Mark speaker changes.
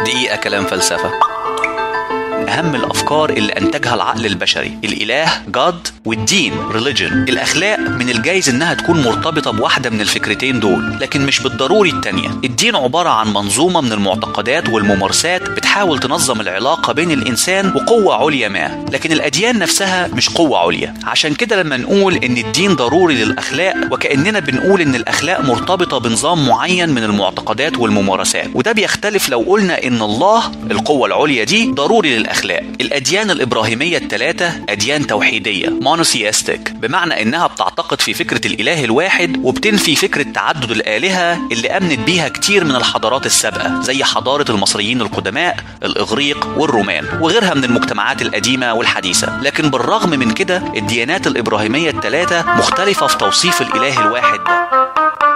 Speaker 1: دقيقة كلام فلسفة. أهم الأفكار اللي أنتجها العقل البشري الإله God والدين religion. الأخلاق من الجايز إنها تكون مرتبطة بواحدة من الفكرتين دول، لكن مش بالضروري التانية. الدين عبارة عن منظومة من المعتقدات والممارسات بتحاول تنظم العلاقة بين الإنسان وقوة عليا ما، لكن الأديان نفسها مش قوة عليا. عشان كده لما نقول إن الدين ضروري للأخلاق وكأننا بنقول إن الأخلاق مرتبطة بنظام معين من المعتقدات والممارسات، وده بيختلف لو قلنا إن الله القوة العليا دي ضروري للأخلاق. الأديان الإبراهيمية الثلاثة أديان توحيدية مونوثيستيك، بمعنى إنها بتعتقد في فكرة الإله الواحد وبتنفي فكرة تعدد الآلهة اللي أمنت بيها كتير من الحضارات السابقة زي حضارة المصريين القدماء، الإغريق والرومان وغيرها من المجتمعات القديمة والحديثة. لكن بالرغم من كده الديانات الإبراهيمية الثلاثة مختلفة في توصيف الإله الواحد ده.